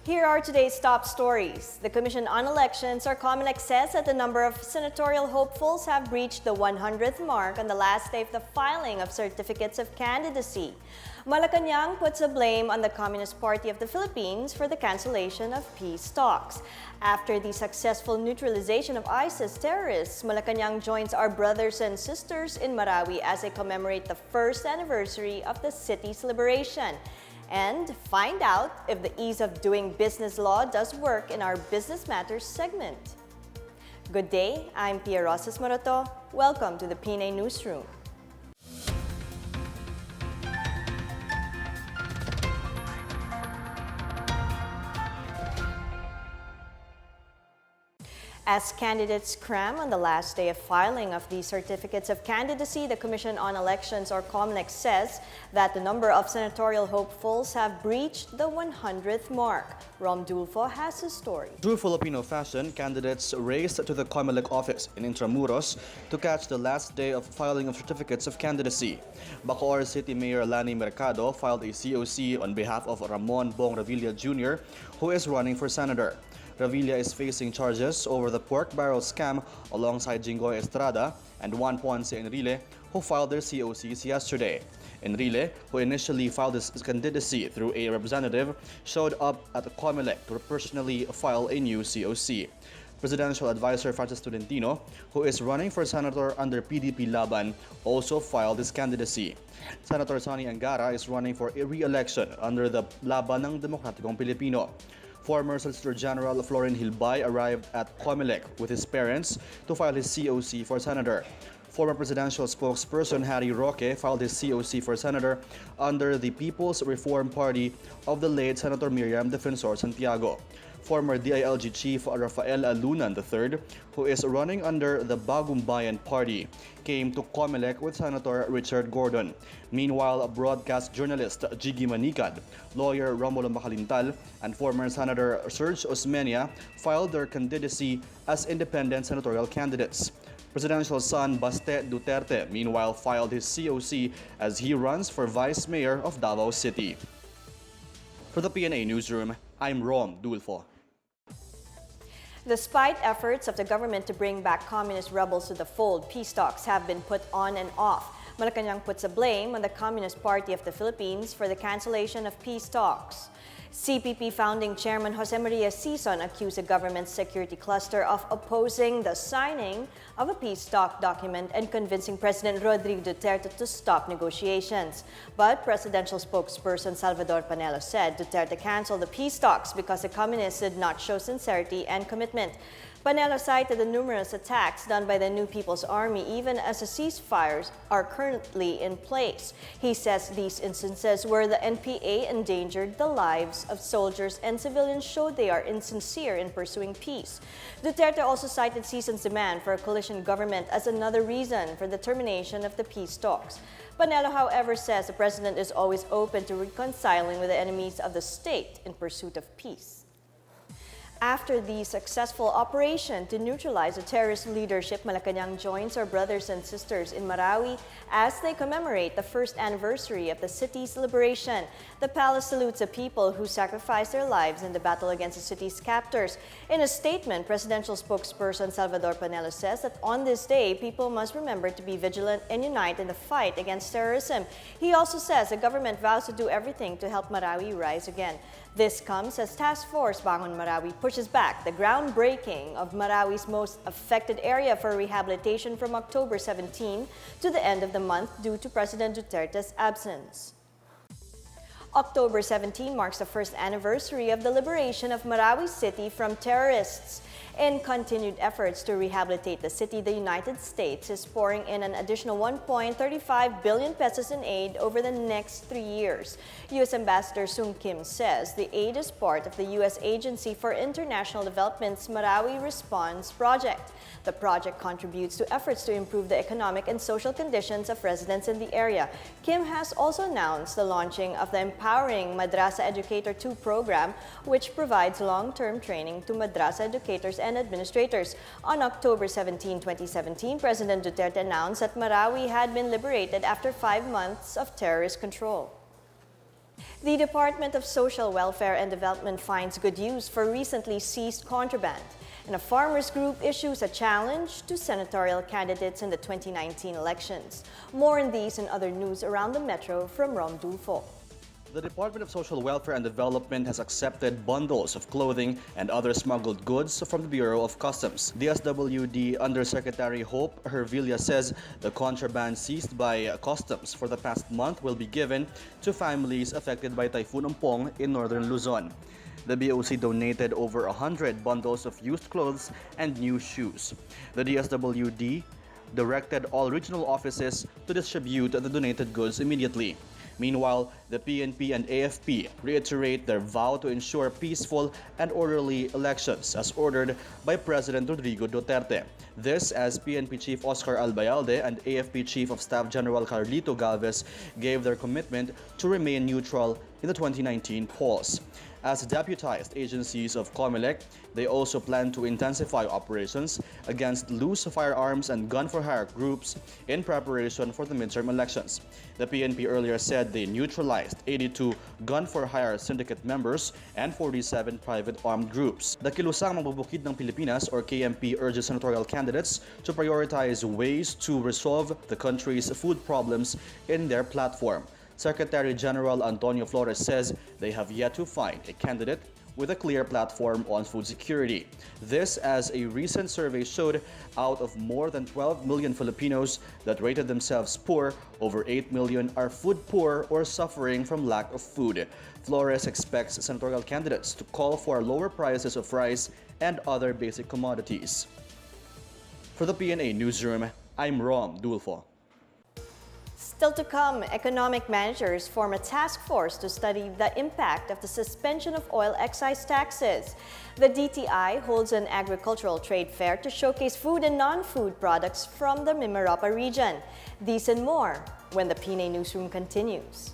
Here are today's top stories. The Commission on Elections, or COMELEC, says that the number of senatorial hopefuls have reached the 100th mark on the last day of the filing of certificates of candidacy. Malacanang puts the blame on the Communist Party of the Philippines for the cancellation of peace talks. After the successful neutralization of ISIS terrorists, Malacanang joins our brothers and sisters in Marawi as they commemorate the first anniversary of the city's liberation. And find out if the ease of doing business law does work in our Business Matters segment. Good day, I'm Pia Rosas Moroto. Welcome to the PNA Newsroom. As candidates cram on the last day of filing of the certificates of candidacy, the Commission on Elections, or COMELEC, says that the number of senatorial hopefuls have breached the 100th mark. Rom Dulfo has his story. True Filipino fashion, candidates raced to the COMELEC office in Intramuros to catch the last day of filing of certificates of candidacy. Bacoor City Mayor Lani Mercado filed a COC on behalf of Ramon Bong Revilla Jr., who is running for senator. Revilla is facing charges over the pork barrel scam alongside Jinggoy Estrada and Juan Ponce Enrile, who filed their COCs yesterday. Enrile, who initially filed his candidacy through a representative, showed up at the COMELEC to personally file a new COC. Presidential Advisor Francis Tolentino, who is running for senator under PDP Laban, also filed his candidacy. Senator Sonny Angara is running for a re-election under the Laban ng Demokratikong Pilipino. Former Solicitor General Florin Hilbay arrived at COMELEC with his parents to file his COC for senator. Former presidential spokesperson Harry Roque filed his COC for senator under the People's Reform Party of the late Senator Miriam Defensor Santiago. Former DILG Chief Rafael Alunan III, who is running under the Bagong Bayan Party, came to COMELEC with Senator Richard Gordon. Meanwhile, broadcast journalist Jiggy Manicad, lawyer Romulo Macalintal, and former Senator Serge Osmeña filed their candidacy as independent senatorial candidates. Presidential son Baste Duterte, meanwhile, filed his COC as he runs for Vice Mayor of Davao City. For the PNA Newsroom, I'm Rom Dulfo. Despite efforts of the government to bring back communist rebels to the fold, peace talks have been put on and off. Malacanang puts the blame on the Communist Party of the Philippines for the cancellation of peace talks. CPP founding chairman Jose Maria Sison accused the government's security cluster of opposing the signing of a peace talk document and convincing President Rodrigo Duterte to stop negotiations. But presidential spokesperson Salvador Panelo said Duterte canceled the peace talks because the communists did not show sincerity and commitment. Panelo cited the numerous attacks done by the New People's Army even as the ceasefires are currently in place. He says these instances where the NPA endangered the lives of soldiers and civilians showed they are insincere in pursuing peace. Duterte also cited Sison's demand for a coalition government as another reason for the termination of the peace talks. Panelo, however, says the president is always open to reconciling with the enemies of the state in pursuit of peace. After the successful operation to neutralize the terrorist leadership, Malacanang joins our brothers and sisters in Marawi as they commemorate the first anniversary of the city's liberation. The palace salutes the people who sacrificed their lives in the battle against the city's captors. In a statement, presidential spokesperson Salvador Panelo says that on this day, people must remember to be vigilant and unite in the fight against terrorism. He also says the government vows to do everything to help Marawi rise again. This comes as Task Force Bangon Marawi pushes back the groundbreaking of Marawi's most affected area for rehabilitation from October 17 to the end of the month due to President Duterte's absence. October 17 marks the first anniversary of the liberation of Marawi City from terrorists. In continued efforts to rehabilitate the city, the United States is pouring in an additional 1.35 billion pesos in aid over the next 3 years. U.S. Ambassador Sung Kim says the aid is part of the U.S. Agency for International Development's Marawi Response Project. The project contributes to efforts to improve the economic and social conditions of residents in the area. Kim has also announced the launching of the Empowering Madrasa Educator 2 program, which provides long-term training to madrasa educators and administrators. On October 17, 2017, President Duterte announced that Marawi had been liberated after 5 months of terrorist control. The Department of Social Welfare and Development finds good use for recently seized contraband. And a farmers group issues a challenge to senatorial candidates in the 2019 elections. More on these and other news around the metro from Rom Dulfo. The Department of Social Welfare and Development has accepted bundles of clothing and other smuggled goods from the Bureau of Customs. DSWD Undersecretary Hope Hervilla says the contraband seized by Customs for the past month will be given to families affected by Typhoon Umpong in northern Luzon. The BOC donated over 100 bundles of used clothes and new shoes. The DSWD directed all regional offices to distribute the donated goods immediately. Meanwhile, the PNP and AFP reiterate their vow to ensure peaceful and orderly elections as ordered by President Rodrigo Duterte. This as PNP Chief Oscar Albayalde and AFP Chief of Staff General Carlito Galvez gave their commitment to remain neutral in the 2019 polls. As deputized agencies of COMELEC, they also plan to intensify operations against loose firearms and gun-for-hire groups in preparation for the midterm elections. The PNP earlier said they neutralized 82 gun-for-hire syndicate members and 47 private armed groups. The Kilusang Mabubukid ng Pilipinas or KMP urges senatorial candidates to prioritize ways to resolve the country's food problems in their platform. Secretary General Antonio Flores says they have yet to find a candidate with a clear platform on food security. This as a recent survey showed, out of more than 12 million Filipinos that rated themselves poor, over 8 million are food poor or suffering from lack of food. Flores expects senatorial candidates to call for lower prices of rice and other basic commodities. For the PNA Newsroom, I'm Rom Dulfo. Still to come, economic managers form a task force to study the impact of the suspension of oil excise taxes. The DTI holds an agricultural trade fair to showcase food and non-food products from the Mimaropa region. These and more when the PNA Newsroom continues.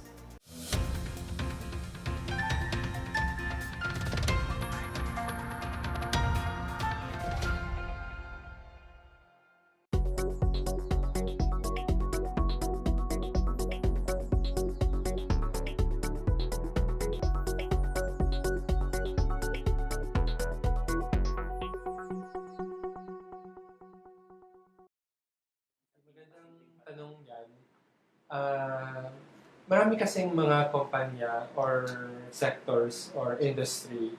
Tanong yan, marami kasing mga kumpanya or sectors or industry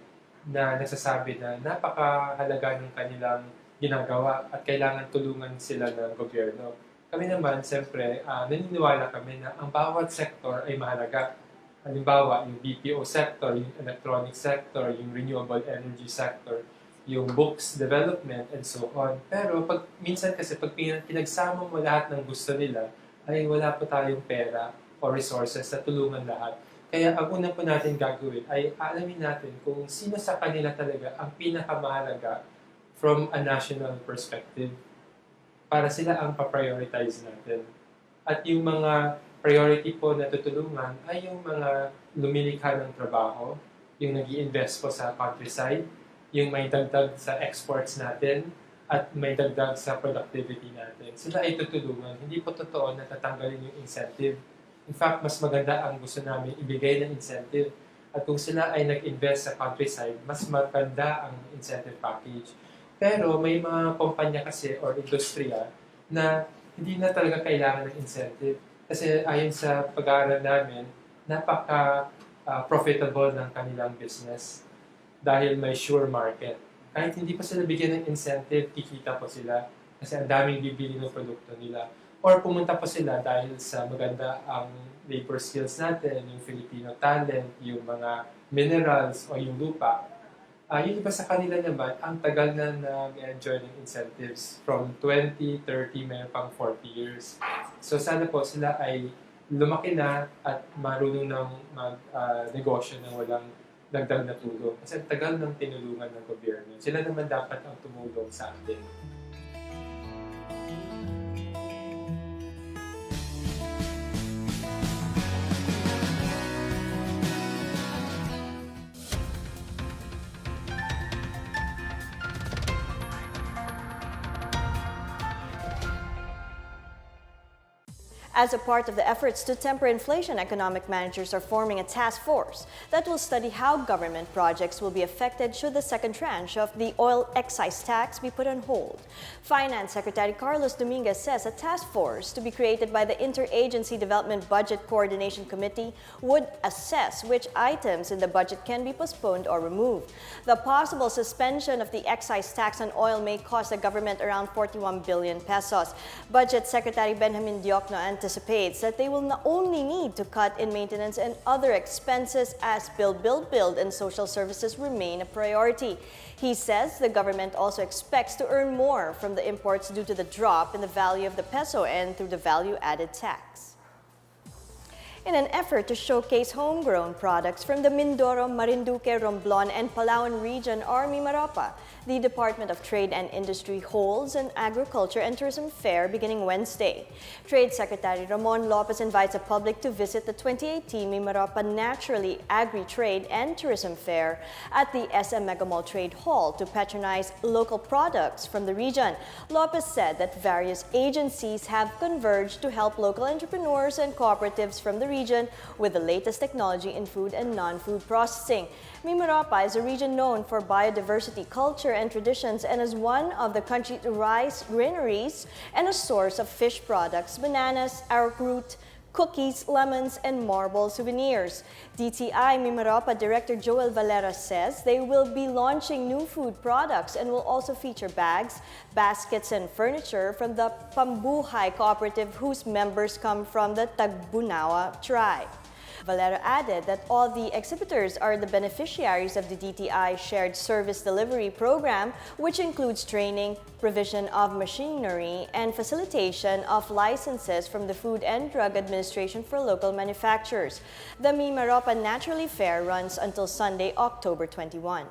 na nagsasabi na napakahalaga ng kanilang ginagawa at kailangan tulungan sila ng gobyerno. Kami naman, siyempre, naniniwala kami na ang bawat sector ay mahalaga. Halimbawa, yung BPO sector, yung electronic sector, yung renewable energy sector, yung books development, and so on. Pero minsan kasi pag pinagsama mo lahat ng gusto nila, ay wala po tayong pera o resources sa tulungan lahat. Kaya ang una po natin gagawin ay alamin natin kung sino sa kanila talaga ang pinakamahalaga from a national perspective para sila ang pa-prioritize natin. At yung mga priority po na tutulungan ay yung mga lumilikha ng trabaho, yung nag-i-invest po sa countryside, yung may dagdag sa exports natin, at may dagdag sa productivity natin. Sila ay tutulungan. Hindi po totoo na tatanggalin yung incentive. In fact, mas maganda ang gusto namin ibigay ng incentive. At kung sila ay nag-invest sa countryside, mas maganda ang incentive package. Pero may mga kumpanya kasi or industriya na hindi na talaga kailangan ng incentive. Kasi ayon sa pag-aaral namin, napaka-profitable ng kanilang business dahil may sure market. Kahit hindi pa sila bigyan ng incentive, kikita po sila kasi ang daming bibili ng produkto nila. Or pumunta po sila dahil sa maganda ang labor skills natin, yung Filipino talent, yung mga minerals o yung lupa. Yung iba sa kanila naman, ang tagal na nag-enjoy ng incentives from 20, 30, may pang 40 years. So sana po sila ay lumaki na at marunong ng mag-negosyo ng walang dagdag na tulong. Kasi ang tagal ng tinulungan ng gobyerno. Sila naman dapat ang tumulong sa atin. As a part of the efforts to temper inflation, economic managers are forming a task force that will study how government projects will be affected should the second tranche of the oil excise tax be put on hold. Finance Secretary Carlos Dominguez says a task force to be created by the Interagency Development Budget Coordination Committee would assess which items in the budget can be postponed or removed. The possible suspension of the excise tax on oil may cost the government around 41 billion pesos. Budget Secretary Benjamin Diokno anticipates that they will not only need to cut in maintenance and other expenses as build, and social services remain a priority. He says the government also expects to earn more from the imports due to the drop in the value of the peso and through the value-added tax. In an effort to showcase homegrown products from the Mindoro, Marinduque, Romblon, and Palawan region or Mimaropa, the Department of Trade and Industry holds an Agriculture and Tourism Fair beginning Wednesday. Trade Secretary Ramon Lopez invites the public to visit the 2018 Mimaropa Naturally Agri-Trade and Tourism Fair at the SM Megamall Trade Hall to patronize local products from the region. Lopez said that various agencies have converged to help local entrepreneurs and cooperatives from the region with the latest technology in food and non-food processing. Mimaropa is a region known for biodiversity, culture, and traditions and is one of the country's rice granaries and a source of fish products, bananas, arrowroot, cookies, lemons, and marble souvenirs. DTI Mimaropa Director Joel Valera says they will be launching new food products and will also feature bags, baskets, and furniture from the Pambuhay Cooperative whose members come from the Tagbunawa tribe. Valera added that all the exhibitors are the beneficiaries of the DTI Shared Service Delivery Program, which includes training, provision of machinery, and facilitation of licenses from the Food and Drug Administration for local manufacturers. The Mimaropa Naturally Fair runs until Sunday, October 21.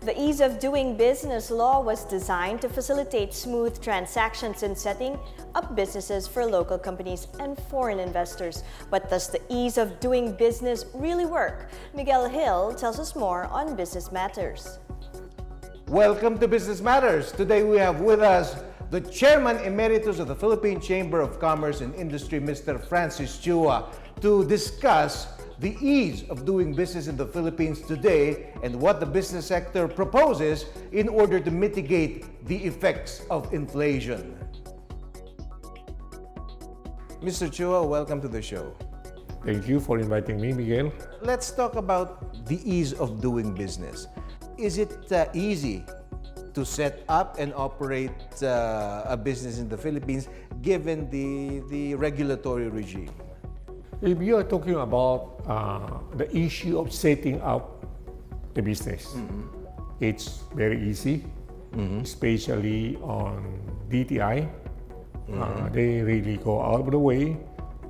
The Ease of Doing Business law was designed to facilitate smooth transactions in setting up businesses for local companies and foreign investors. But does the ease of doing business really work? Miguel Hill tells us more on Business Matters. Welcome to Business Matters. Today we have with us the Chairman Emeritus of the Philippine Chamber of Commerce and Industry, Mr. Francis Chua, to discuss the ease of doing business in the Philippines today and what the business sector proposes in order to mitigate the effects of inflation. Mr. Chua, welcome to the show. Thank you for inviting me, Miguel. Let's talk about the ease of doing business. Is it easy to set up and operate a business in the Philippines given the regulatory regime? If you are talking about the issue of setting up a business, it's very easy, especially on DTI. They really go out of the way,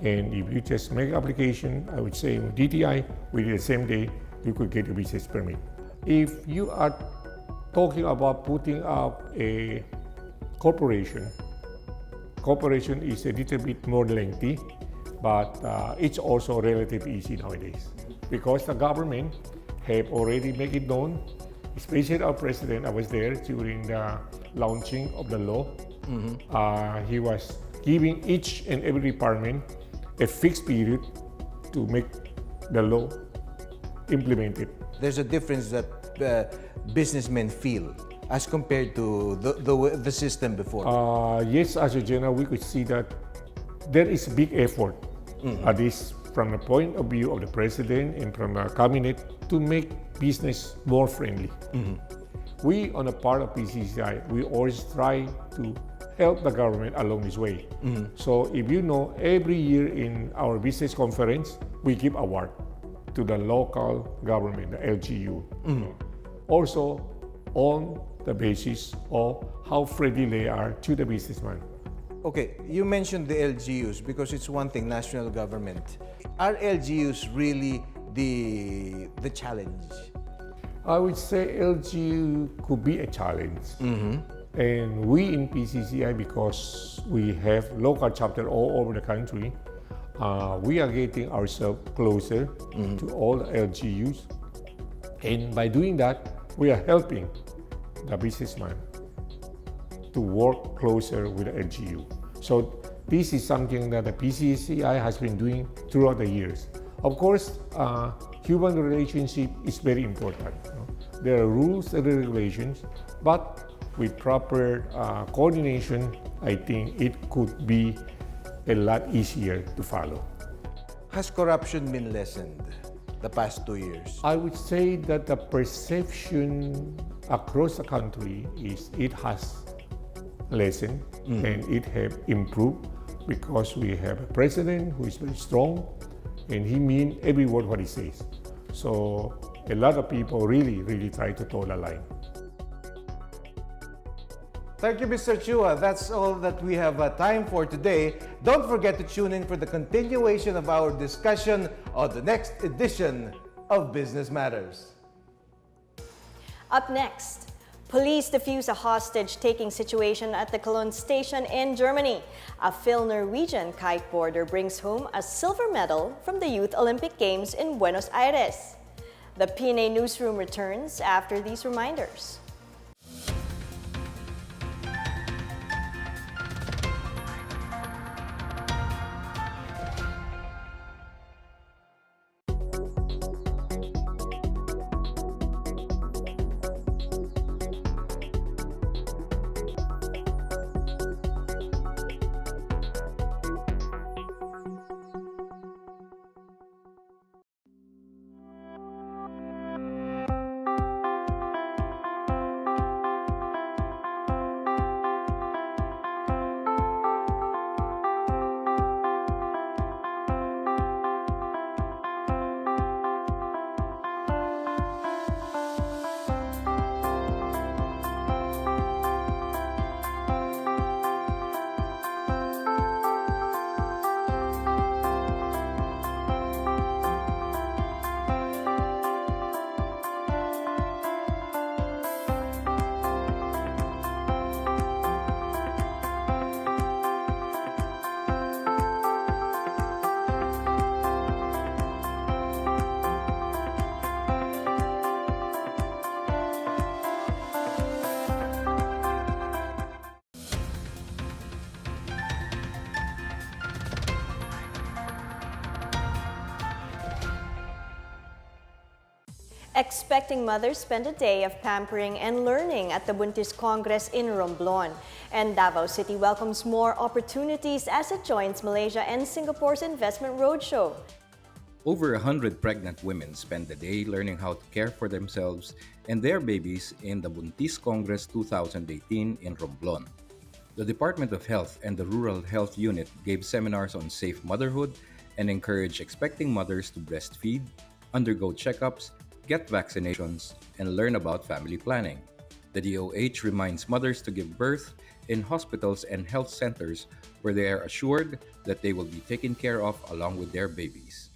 and if you just make application, I would say with DTI, within the same day, you could get a business permit. If you are talking about putting up a corporation is a little bit more lengthy, but it's also relatively easy nowadays because the government have already made it known, especially our president. I was there during the launching of the law. He was giving each and every department a fixed period to make the law implemented. There's a difference that businessmen feel as compared to the system before. Yes, as a general, we could see that there is a big effort, at least from the point of view of the president and from the cabinet, to make business more friendly. We, on the part of PCCI, we always try to help the government along this way. So if you know, every year in our business conference, we give award to the local government, the LGU. Also on the basis of how friendly they are to the businessman. Okay, you mentioned the LGUs because it's one thing, national government. Are LGUs really the challenge? I would say LGU could be a challenge. And we in PCCI, because we have local chapter all over the country, we are getting ourselves closer to all the LGUs. And by doing that, we are helping the businessman to work closer with the LGU. So this is something that the PCCI has been doing throughout the years. Of course, human relationship is very important. There are rules and regulations, but with proper coordination, I think it could be a lot easier to follow. Has corruption been lessened the past 2 years? I would say that the perception across the country is it has lessened and it have improved because we have a president who is very strong and he means every word what he says. So a lot of people really try to toe the line. Thank you, Mr. Chua. That's all that we have time for today. Don't forget to tune in for the continuation of our discussion on the next edition of Business Matters. Up next, police defuse a hostage-taking situation at the Cologne station in Germany. A Phil-Norwegian kiteboarder brings home a silver medal from the Youth Olympic Games in Buenos Aires. The PNA Newsroom returns after these reminders. Expecting mothers spend a day of pampering and learning at the Buntis Congress in Romblon. And Davao City welcomes more opportunities as it joins Malaysia and Singapore's investment roadshow. Over 100 pregnant women spend the day learning how to care for themselves and their babies in the Buntis Congress 2018 in Romblon. The Department of Health and the Rural Health Unit gave seminars on safe motherhood and encouraged expecting mothers to breastfeed, undergo checkups, get vaccinations, and learn about family planning. The DOH reminds mothers to give birth in hospitals and health centers where they are assured that they will be taken care of along with their babies.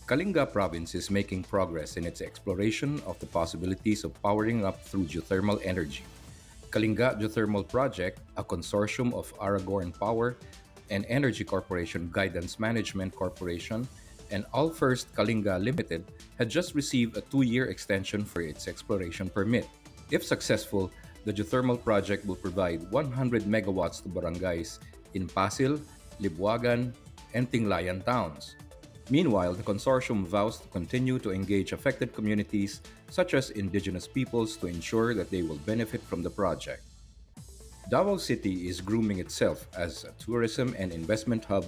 Kalinga Province is making progress in its exploration of the possibilities of powering up through geothermal energy. Kalinga Geothermal Project, a consortium of Aragorn Power and Energy Corporation Guidance Management Corporation and All First Kalinga Limited, had just received a 2-year extension for its exploration permit. If successful, the geothermal project will provide 100 megawatts to barangays in Pasil, Libuagan, and Tinglayan towns. Meanwhile, the consortium vows to continue to engage affected communities such as indigenous peoples to ensure that they will benefit from the project. Davao City is grooming itself as a tourism and investment hub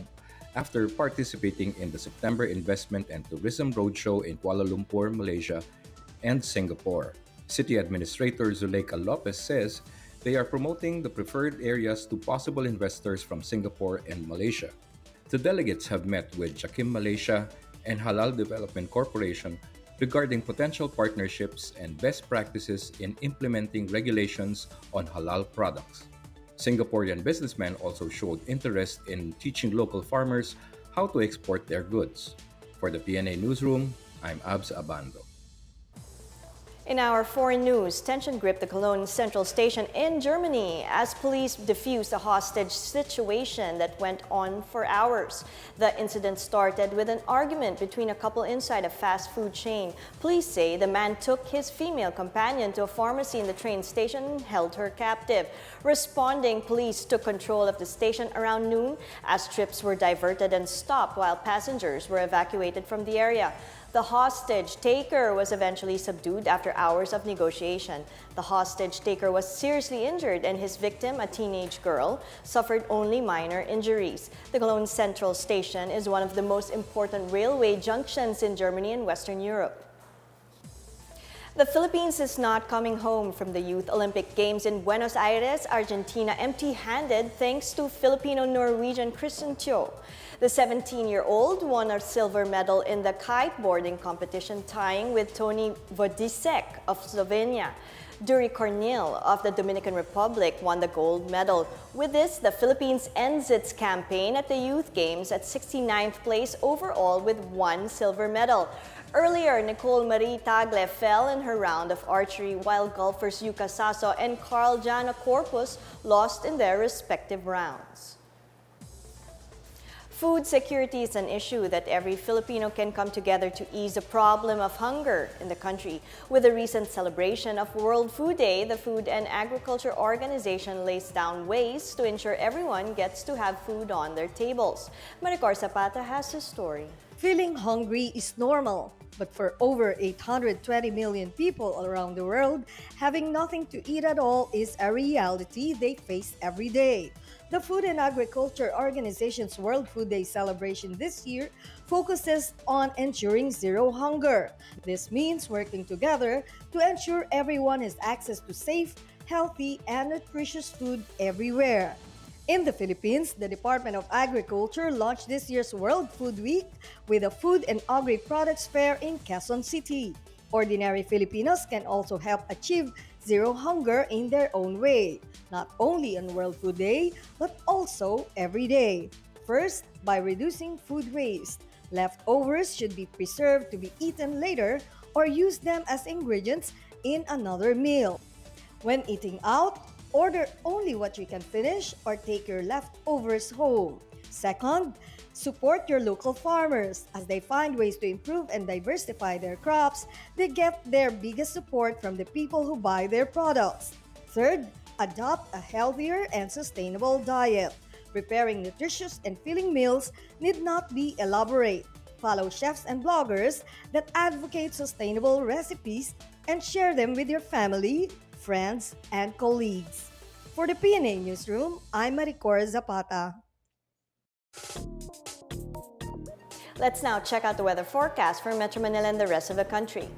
after participating in the September Investment and Tourism Roadshow in Kuala Lumpur, Malaysia, and Singapore. City Administrator Zuleika Lopez says they are promoting the preferred areas to possible investors from Singapore and Malaysia. The delegates have met with Jakim Malaysia and Halal Development Corporation regarding potential partnerships and best practices in implementing regulations on halal products. Singaporean businessmen also showed interest in teaching local farmers how to export their goods. For the PNA Newsroom, I'm Abs Abando. In our foreign news, tension gripped the Cologne Central Station in Germany as police defused a hostage situation that went on for hours. The incident started with an argument between a couple inside a fast food chain. Police say the man took his female companion to a pharmacy in the train station and held her captive. Responding, police took control of the station around noon as trips were diverted and stopped while passengers were evacuated from the area. The hostage taker was eventually subdued after hours of negotiation. The hostage taker was seriously injured and his victim, a teenage girl, suffered only minor injuries. The Cologne Central Station is one of the most important railway junctions in Germany and Western Europe. The Philippines is not coming home from the Youth Olympic Games in Buenos Aires, Argentina, empty-handed thanks to Filipino-Norwegian Christian Teo. The 17-year-old won a silver medal in the kiteboarding competition, tying with Tony Vodisek of Slovenia. Duri Cornel of the Dominican Republic won the gold medal. With this, the Philippines ends its campaign at the Youth Games at 69th place overall with 1 silver medal. Earlier, Nicole Marie Tagle fell in her round of archery, while golfers Yuka Sasso and Carl Jana Corpus lost in their respective rounds. Food security is an issue that every Filipino can come together to ease the problem of hunger in the country. With the recent celebration of World Food Day, the Food and Agriculture Organization lays down ways to ensure everyone gets to have food on their tables. Maricor Zapata has the story. Feeling hungry is normal, but for over 820 million people around the world, having nothing to eat at all is a reality they face every day. The Food and Agriculture Organization's World Food Day celebration this year focuses on ensuring zero hunger. This means working together to ensure everyone has access to safe, healthy, and nutritious food everywhere. In the Philippines, the Department of Agriculture launched this year's World Food Week with a Food and Agri-Products Fair in Quezon City. Ordinary Filipinos can also help achieve zero hunger in their own way, not only on World Food Day, but also every day. First, by reducing food waste. Leftovers should be preserved to be eaten later or use them as ingredients in another meal. When eating out, order only what you can finish or take your leftovers home. Second, support your local farmers. As they find ways to improve and diversify their crops, they get their biggest support from the people who buy their products. Third, adopt a healthier and sustainable diet. Preparing nutritious and filling meals need not be elaborate. Follow chefs and bloggers that advocate sustainable recipes and share them with your family, friends, and colleagues. For the PNA Newsroom, I'm Maricor Zapata. Let's now check out the weather forecast for Metro Manila and the rest of the country.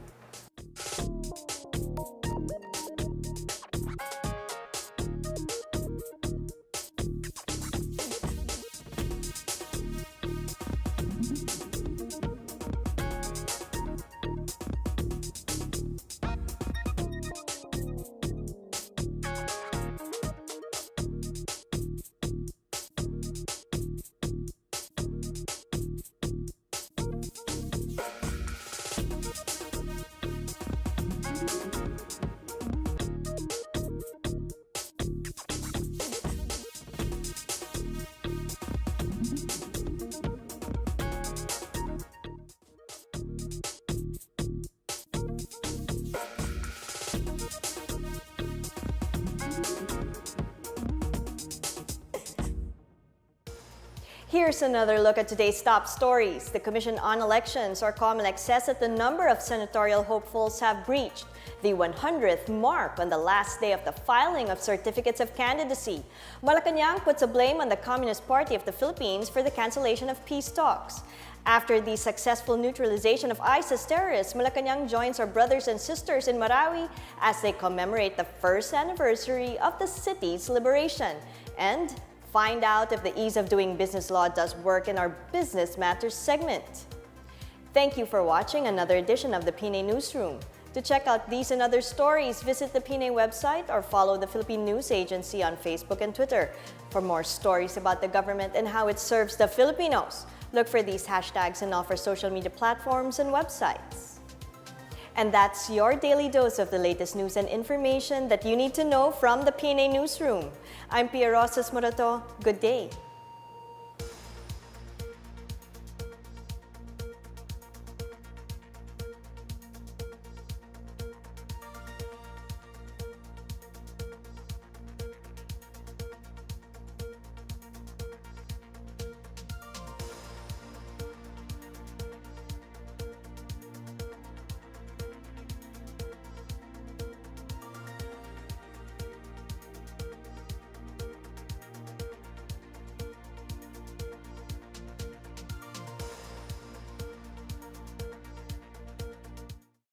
Here's another look at today's top stories. The Commission on Elections, or COMELEC, says that the number of senatorial hopefuls have breached the 100th mark on the last day of the filing of certificates of candidacy. Malacanang puts a blame on the Communist Party of the Philippines for the cancellation of peace talks. After the successful neutralization of ISIS terrorists, Malacanang joins our brothers and sisters in Marawi as they commemorate the first anniversary of the city's liberation. And find out if the ease of doing business law does work in our Business Matters segment. Thank you for watching another edition of the PNA Newsroom. To check out these and other stories, visit the PNA website or follow the Philippine News Agency on Facebook and Twitter. For more stories about the government and how it serves the Filipinos, look for these hashtags in all our social media platforms and websites. And that's your daily dose of the latest news and information that you need to know from the PNA Newsroom. I'm Pia Rosas Morato. Good day.